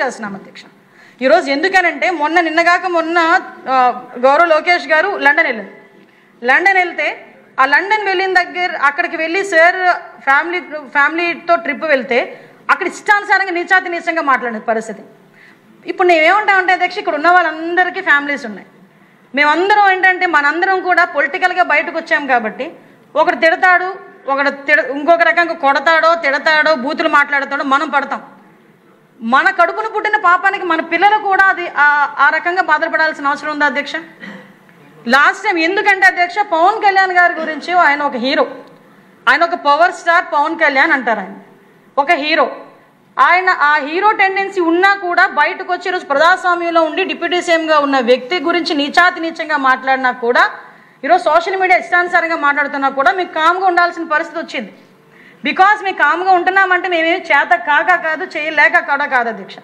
చేస్తున్నాం అధ్యక్ష. ఈరోజు ఎందుకనంటే నిన్నగాక గౌరవ్ లోకేష్ గారు లండన్ వెళ్తే ఆ లండన్ వెళ్ళిన దగ్గర అక్కడికి వెళ్ళి సార్ ఫ్యామిలీతో ట్రిప్ వెళ్తే అక్కడ ఇష్టానుసారంగా నీచంగా మాట్లాడే పరిస్థితి. ఇప్పుడు నేనేమంటామంటే అధ్యక్ష, ఇక్కడ ఉన్న వాళ్ళందరికీ ఫ్యామిలీస్ ఉన్నాయి. మేమందరం ఏంటంటే మనందరం కూడా పొలిటికల్గా బయటకు వచ్చాం కాబట్టి ఒకడు తిడతాడు, ఇంకొక రకంగా కొడతాడో తిడతాడో బూతులు మాట్లాడతాడో మనం పడతాం. మన కడుపును పుట్టిన పాపానికి మన పిల్లలు కూడా అది ఆ రకంగా బాధపడాల్సిన అవసరం ఉందా అధ్యక్ష? లాస్ట్ టైం ఎందుకంటే అధ్యక్ష, పవన్ కళ్యాణ్ గారి గురించి ఆయన ఒక హీరో, ఆయన ఒక పవర్ స్టార్ పవన్ కళ్యాణ్ అంటారు. ఆయన ఒక హీరో. ఆయన ఆ హీరో టెండెన్సీ ఉన్నా కూడా బయటకు వచ్చి ఈరోజు ప్రజాస్వామ్యంలో ఉండి డిప్యూటీ సీఎంగా ఉన్న వ్యక్తి గురించి నీచంగా మాట్లాడినా కూడా, ఈరోజు సోషల్ మీడియా ఇష్టానుసారంగా మాట్లాడుతున్నా కూడా మీకు కామ్గా ఉండాల్సిన పరిస్థితి వచ్చింది. బికాజ్ మేము కామ్గా ఉంటున్నామంటే మేమేమి చేత కాదు, చేయలేక కాదు అధ్యక్ష.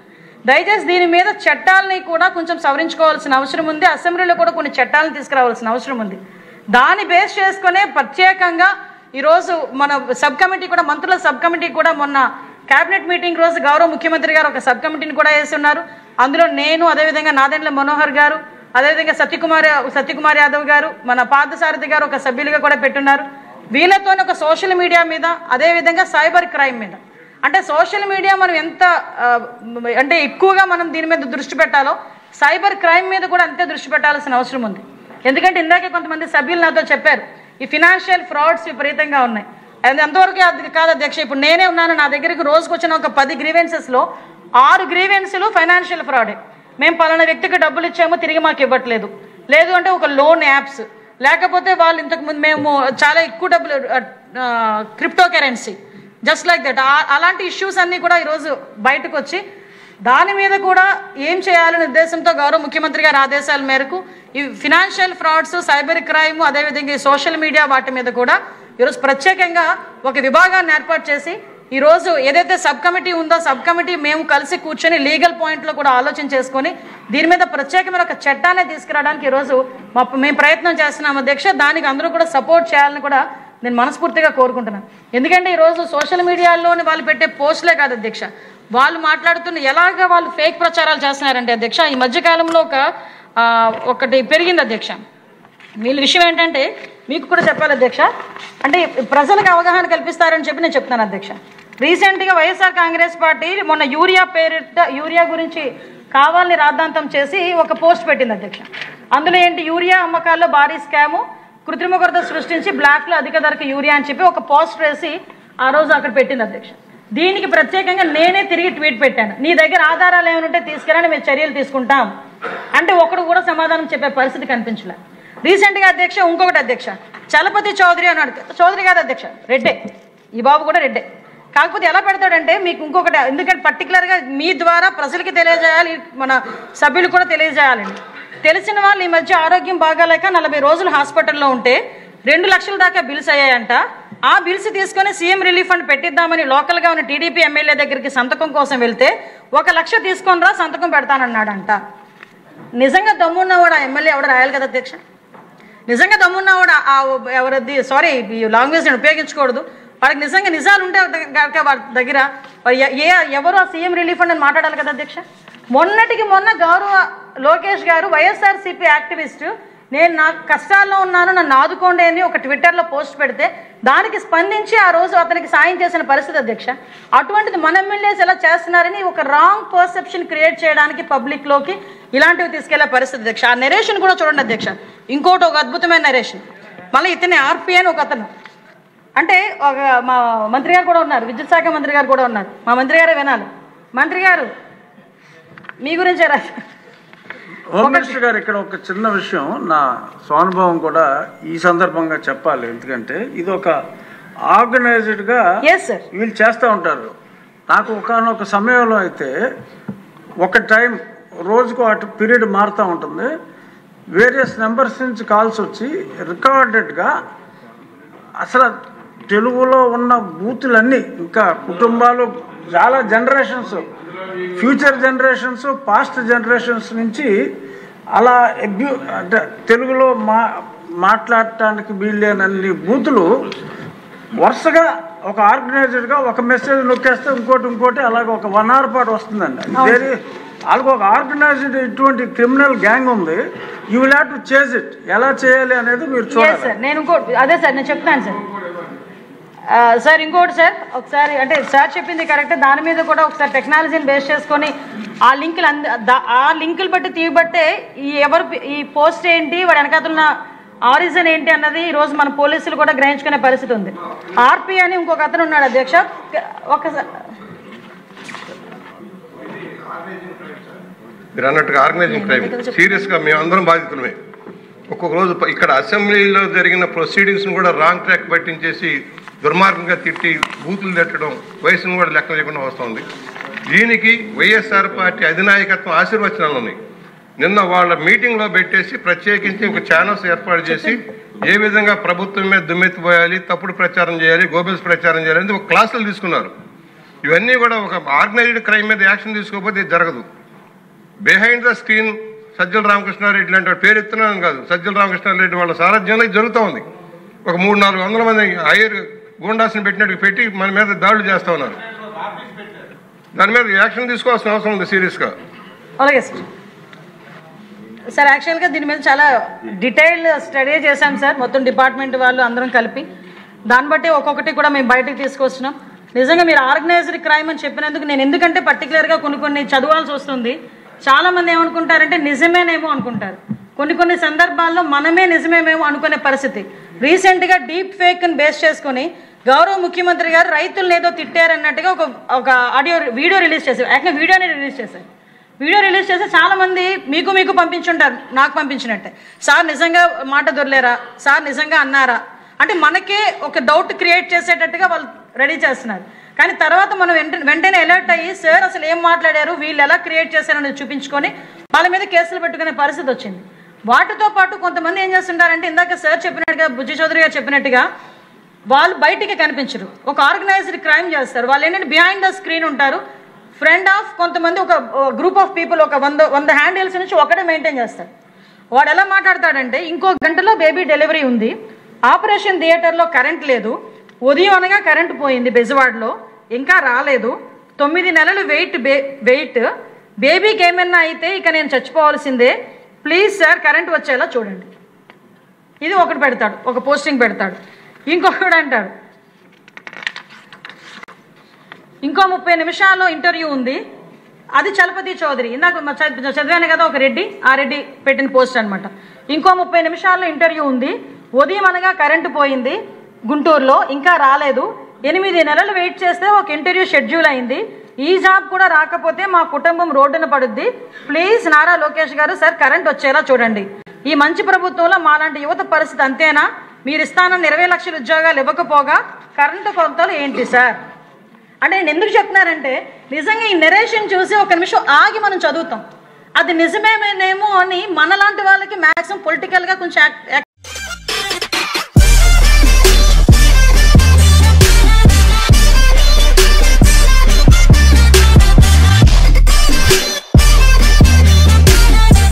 దయచేసి దీని మీద చట్టాలని కూడా కొంచెం సవరించుకోవాల్సిన అవసరం ఉంది. అసెంబ్లీలో కూడా కొన్ని చట్టాలను తీసుకురావాల్సిన అవసరం ఉంది. దాన్ని బేస్ చేసుకునే ప్రత్యేకంగా ఈరోజు మన సబ్ కమిటీ కూడా, మంత్రుల సబ్ కమిటీ కూడా మొన్న క్యాబినెట్ మీటింగ్ రోజు గౌరవ ముఖ్యమంత్రి గారు ఒక సబ్ కమిటీని కూడా వేస్తున్నారు. అందులో నేను, అదేవిధంగా నాదెండ్ల మనోహర్ గారు, అదేవిధంగా సత్యకుమార్ యాదవ్ గారు, మన పార్థసారథి గారు ఒక సభ్యులుగా కూడా పెట్టున్నారు. వీళ్ళతో ఒక సోషల్ మీడియా మీద, అదేవిధంగా సైబర్ క్రైమ్ మీద, అంటే సోషల్ మీడియా మనం ఎంత అంటే ఎక్కువగా మనం దీని మీద దృష్టి పెట్టాలో సైబర్ క్రైమ్ మీద కూడా అంతే దృష్టి పెట్టాల్సిన అవసరం ఉంది. ఎందుకంటే ఇందాకే కొంతమంది సభ్యులు నాతో చెప్పారు ఈ ఫినాన్షియల్ ఫ్రాడ్స్ విపరీతంగా ఉన్నాయి. అది ఎంతవరకు కాదు అధ్యక్ష. ఇప్పుడు నేనే ఉన్నాను, నా దగ్గరికి రోజుకు వచ్చిన ఒక 10 గ్రీవెన్సెస్లో 6 గ్రీవెన్స్లు ఫైనాన్షియల్ ఫ్రాడే. మేము పలానా వ్యక్తికి డబ్బులు ఇచ్చామో తిరిగి మాకు ఇవ్వట్లేదు, లేదు అంటే ఒక లోన్ యాప్స్, లేకపోతే వాళ్ళు ఇంతకుముందు మేము చాలా ఎక్కువ డబ్బులు crypto currency, just like that. అలాంటి ఇష్యూస్ అన్నీ కూడా ఈరోజు బయటకు వచ్చి దాని మీద కూడా ఏం చేయాలనే ఉద్దేశంతో గౌరవ ముఖ్యమంత్రి గారి ఆదేశాల మేరకు ఈ ఫినాన్షియల్ ఫ్రాడ్స్, సైబర్ క్రైమ్, అదేవిధంగా ఈ సోషల్ మీడియా వాటి మీద కూడా ఈరోజు ప్రత్యేకంగా ఒక విభాగాన్ని ఏర్పాటు చేసి ఈరోజు ఏదైతే సబ్ కమిటీ ఉందో సబ్ కమిటీ మేము కలిసి కూర్చొని లీగల్ పాయింట్లో కూడా ఆలోచన చేసుకొని దీని మీద ప్రత్యేకమైన ఒక చట్టాన్ని తీసుకురావడానికి ఈరోజు మేము ప్రయత్నం చేస్తున్నాం అధ్యక్ష. దానికి అందరూ కూడా సపోర్ట్ చేయాలని కూడా నేను మనస్ఫూర్తిగా కోరుకుంటున్నాను. ఎందుకంటే ఈరోజు సోషల్ మీడియాలోని వాళ్ళు పెట్టే పోస్టులే కాదు అధ్యక్ష, వాళ్ళు మాట్లాడుతున్న ఎలాగ వాళ్ళు ఫేక్ ప్రచారాలు చేస్తున్నారంటే అధ్యక్ష, ఈ మధ్యకాలంలో ఒకటి పెరిగింది అధ్యక్ష. వీళ్ళ విషయం ఏంటంటే మీకు కూడా చెప్పాలి అధ్యక్ష, అంటే ప్రజలకు అవగాహన కల్పిస్తారని చెప్పి నేను చెప్తాను అధ్యక్ష. రీసెంట్గా వైఎస్ఆర్ కాంగ్రెస్ పార్టీ మొన్న యూరియా గురించి కావాలని రాద్ధాంతం చేసి ఒక పోస్ట్ పెట్టింది అధ్యక్ష. అందులో ఏంటి, యూరియా అమ్మకాల్లో భారీ స్కాము, కృత్రిమ కొరత సృష్టించి బ్లాక్లో అధిక ధరకు యూరియా అని చెప్పి ఒక పోస్ట్ వేసి ఆ రోజు అక్కడ పెట్టింది అధ్యక్ష. దీనికి ప్రత్యేకంగా నేనే తిరిగి ట్వీట్ పెట్టాను, నీ దగ్గర ఆధారాలు ఏమైనా ఉంటే తీసుకురాని మేము చర్యలు తీసుకుంటాం అంటే ఒకడు కూడా సమాధానం చెప్పే పరిస్థితి కనిపించలే. రీసెంట్గా అధ్యక్ష ఇంకొకటి అధ్యక్ష, చలపతి చౌదరి అన్నాడు. చౌదరి కాదు అధ్యక్ష, రెడ్డే, ఈ బాబు కూడా రెడ్డే. కాకపోతే ఎలా పెడతాడంటే మీకు ఇంకొకటి, ఎందుకంటే పర్టికులర్గా మీ ద్వారా ప్రజలకి తెలియజేయాలి, మన సభ్యులు కూడా తెలియజేయాలండి. తెలిసిన వాళ్ళు ఈ మధ్య ఆరోగ్యం బాగాలేక 40 రోజులు హాస్పిటల్లో ఉంటే 2 లక్షల దాకా బిల్స్ అయ్యాయంట. ఆ బిల్స్ తీసుకొని సీఎం రిలీఫ్ ఫండ్ పెట్టిద్దామని లోకల్గా ఉన్న టీడీపీ ఎమ్మెల్యే దగ్గరికి సంతకం కోసం వెళ్తే 1 లక్ష తీసుకొని రా సంతకం పెడతానన్నాడంట. నిజంగా దమ్మున్నవాడు ఆ ఎమ్మెల్యే ఎవడు రాయాలి కదా అధ్యక్ష. నిజంగా దమ్మున్నవాడు ఎవరది, సారీ ఈ లాంగ్వేజ్ నేను ఉపయోగించకూడదు, వాడికి నిజంగా నిజాలు ఉంటే వాడి దగ్గర ఎవరు ఆ సీఎం రిలీఫ్ ఫండ్ అని మాట్లాడాలి కదా అధ్యక్ష. మొన్నటికి మొన్న గౌరవ లోకేష్ గారు వైఎస్ఆర్సీపీ యాక్టివిస్టు, నేను నా కష్టాల్లో ఉన్నాను నన్ను ఆదుకోండి అని ఒక ట్విట్టర్లో పోస్ట్ పెడితే దానికి స్పందించి ఆ రోజు అతనికి సాయం చేసిన పరిస్థితి అధ్యక్ష. అటువంటిది మన ఎమ్మెల్యేస్ ఎలా చేస్తున్నారని ఒక రాంగ్ పర్సెప్షన్ క్రియేట్ చేయడానికి పబ్లిక్లోకి ఇలాంటివి తీసుకెళ్లే పరిస్థితి అధ్యక్ష. ఆ నెరేషన్ కూడా చూడండి అధ్యక్ష. ఇంకోటి ఒక అద్భుతమైన నెరేషన్, మళ్ళీ ఇతనే ఆర్పీ అని ఒక అతను, అంటే ఒక మా మంత్రి గారు కూడా ఉన్నారు, విద్యుత్ శాఖ మంత్రి గారు కూడా ఉన్నారు, మా మంత్రి గారే వినాలి. మంత్రి గారు మీ గురించే రా. హోమ్ మినిస్టర్ గారు, ఇక్కడ ఒక చిన్న విషయం నా స్వానుభవం కూడా ఈ సందర్భంగా చెప్పాలి. ఎందుకంటే ఇది ఒక ఆర్గనైజ్డ్గా వీళ్ళు చేస్తూ ఉంటారు. నాకు ఒకనొక సమయంలో అయితే ఒక టైం రోజుకు అటు పీరియడ్ మారుతూ ఉంటుంది, వేరియస్ నెంబర్స్ నుంచి కాల్స్ వచ్చి రికార్డెడ్గా అసలు తెలుగులో ఉన్న బూతులన్నీ, ఇంకా కుటుంబాలు చాలా generations, future generations, past generations నుంచి అలా అంటే తెలుగులో మాట్లాడటానికి వీల్లేనన్ని బూతులు వరుసగా ఒక ఆర్గనైజర్గా ఒక మెసేజ్ నొక్కేస్తే ఇంకోటి అలాగే ఒక 1 hour పాటు వస్తుందండి. వాళ్ళకి ఒక ఆర్గనైజ్డ్ ఇటువంటి క్రిమినల్ గ్యాంగ్ ఉంది. You will have to chase it. ఎలా చేయాలి అనేది మీరు చూడాలి సార్. నేను ఇంకోటి అదే సార్ నేను చెప్తాను సార్. సార్ ఇంకోటి సార్, ఒకసారి అంటే సార్ చెప్పింది కరెక్ట్. దాని మీద కూడా ఒకసారి టెక్నాలజీని బేస్ చేసుకొని ఆ లింకులు బట్టి తీయబట్టే ఈ పోస్ట్ ఏంటి, వాడు వెనకాతున్న ఆరిజిన్ ఏంటి అన్నది ఈరోజు మన పోలీసులు కూడా గ్రహించుకునే పరిస్థితి ఉంది. ఆర్పి అని ఇంకొక అతను ఉన్నాడు అధ్యక్ష. ఒకసారి మీరు అన్నట్టుగా ఆర్గనైజింగ్ క్రైమ్ సీరియస్గా మేము అందరం బాధితులమే. ఒక్కొక్క రోజు ఇక్కడ అసెంబ్లీలో జరిగిన ప్రొసీడింగ్స్ను కూడా రాంగ్ ట్రాక్ పట్టించేసి దుర్మార్గంగా తిట్టి బూతులు తిట్టడం, వయసును కూడా లెక్క లేకుండా వస్తుంది. దీనికి వైఎస్ఆర్ పార్టీ అధినాయకత్వం ఆశీర్వచనాలు ఉన్నాయి. నిన్న వాళ్ళ మీటింగ్లో పెట్టేసి ప్రత్యేకించి ఒక ఛానల్స్ ఏర్పాటు చేసి ఏ విధంగా ప్రభుత్వం మీద దుమ్మెత్తిపోయాలి, తప్పుడు ప్రచారం చేయాలి, గోబెల్స్ ప్రచారం చేయాలి అని ఒక క్లాసులు తీసుకున్నారు. ఇవన్నీ కూడా ఒక ఆర్గనైజ్డ్ క్రైమ్ మీద యాక్షన్ తీసుకోకపోతే ఇది జరగదు. Behind the screen Sajjala Ramakrishna Reddy లాంటి పేరు ఎత్తున్నాను కాదు, సజ్జల రామకృష్ణారెడ్డి వాళ్ళ సారథ్యంలో ఇది జరుగుతూ ఉంది. ఒక 300-400 మంది ఐర్ గూండాస్ని పెట్టినట్టు పెట్టి మన మీద దాడులు చేస్తూ ఉన్నారు. దాని మీద యాక్షన్ తీసుకోవాల్సిన అవసరం ఉంది సీరియస్గా. అలాగే సార్. సార్ యాక్చువల్గా దీని మీద చాలా డీటెయిల్డ్ స్టడీ చేశాం సార్, మొత్తం డిపార్ట్మెంట్ వాళ్ళు అందరం కలిపి. దాన్ని బట్టి ఒక్కొక్కటి కూడా మేము బయటకు తీసుకొస్తున్నాం. నిజంగా మీరు ఆర్గనైజ్డ్ క్రైమ్ అని చెప్పినందుకు నేను ఎందుకంటే పర్టికులర్గా కొన్ని చదవాల్సి వస్తుంది. చాలామంది ఏమనుకుంటారంటే నిజమేనేమో అనుకుంటారు, కొన్ని సందర్భాల్లో మనమే నిజమేమేమో అనుకునే పరిస్థితి. రీసెంట్గా డీప్ ఫేక్ని బేస్ చేసుకొని గౌరవ ముఖ్యమంత్రి గారు రైతులను ఏదో తిట్టారన్నట్టుగా ఒక వీడియో రిలీజ్ చేశారు. యాక్చువల్గా వీడియోని రిలీజ్ చేశారు. వీడియో రిలీజ్ చేస్తే చాలామంది మీకు పంపించుంటారు, నాకు పంపించినట్టే. సార్ నిజంగా మాట దొరలేరా, సార్ నిజంగా అన్నారా అంటే మనకే ఒక డౌట్ క్రియేట్ చేసేటట్టుగా వాళ్ళు రెడీ చేస్తున్నారు. కానీ తర్వాత మనం వెంటనే అలర్ట్ అయ్యి సార్ అసలు ఏం మాట్లాడారు, వీళ్ళు ఎలా క్రియేట్ చేశారనేది చూపించుకొని వాళ్ళ మీద కేసులు పెట్టుకునే పరిస్థితి వచ్చింది. వాటితో పాటు కొంతమంది ఏం చేస్తుంటారంటే ఇందాక సార్ చెప్పినట్టుగా, బుజ్జి చౌదరి గారు చెప్పినట్టుగా వాళ్ళు బయటికి కనిపించరు, ఒక ఆర్గనైజ్డ్ క్రైమ్ చేస్తారు. వాళ్ళు ఏంటంటే బిహైండ్ ద స్క్రీన్ ఉంటారు. ఫ్రెండ్ ఆఫ్ కొంతమంది ఒక గ్రూప్ ఆఫ్ పీపుల్ ఒక 100 హ్యాండిల్స్ నుంచి ఒకటే మెయింటైన్ చేస్తారు. వాడు ఎలా మాట్లాడతాడంటే ఇంకో గంటలో బేబీ డెలివరీ ఉంది, ఆపరేషన్ థియేటర్లో కరెంట్ లేదు, ఉదయం అనగా కరెంటు పోయింది బెజవాడలో, ఇంకా రాలేదు, 9 నెలలు వెయిట్ బేబీకి ఏమన్నా అయితే ఇక నేను చచ్చిపోవాల్సిందే, ప్లీజ్ సార్ కరెంట్ వచ్చేలా చూడండి. ఇది ఒకటి పెడతాడు, ఒక పోస్టింగ్ పెడతాడు. ఇంకొకడు అంటాడు ఇంకో 30 నిమిషాల్లో ఇంటర్వ్యూ ఉంది, అది చలపతి చౌదరి. ఇందాక చదివాను కదా ఒక రెడ్డి, ఆ రెడ్డి పెట్టిన పోస్ట్ అనమాట. ఇంకో 30 నిమిషాల్లో ఇంటర్వ్యూ ఉంది, ఉదయం అనగా కరెంటు పోయింది గుంటూరులో, ఇంకా రాలేదు, 8 నెలలు వెయిట్ చేస్తే ఒక ఇంటర్వ్యూ షెడ్యూల్ అయింది, ఈ జాబ్ కూడా రాకపోతే మా కుటుంబం రోడ్డున పడుద్ది, ప్లీజ్ నారా లోకేష్ గారు సార్ కరెంట్ వచ్చేలా చూడండి. ఈ మంచి ప్రభుత్వంలో మాలాంటి యువత పరిస్థితి అంతేనా? మీరు ఇస్తానన్న 20 లక్షల ఉద్యోగాలు ఇవ్వకపోగా కరెంటు కొలతలు ఏంటి సార్ అంటే నేను ఎందుకు చెప్తున్నారంటే నిజంగా ఈ నెరేషన్ చూసి ఒక నిమిషం ఆగి మనం చదువుతాం, అది నిజమేమేనేమో అని మనలాంటి వాళ్ళకి మ్యాక్సిమం పొలిటికల్గా కొంచెం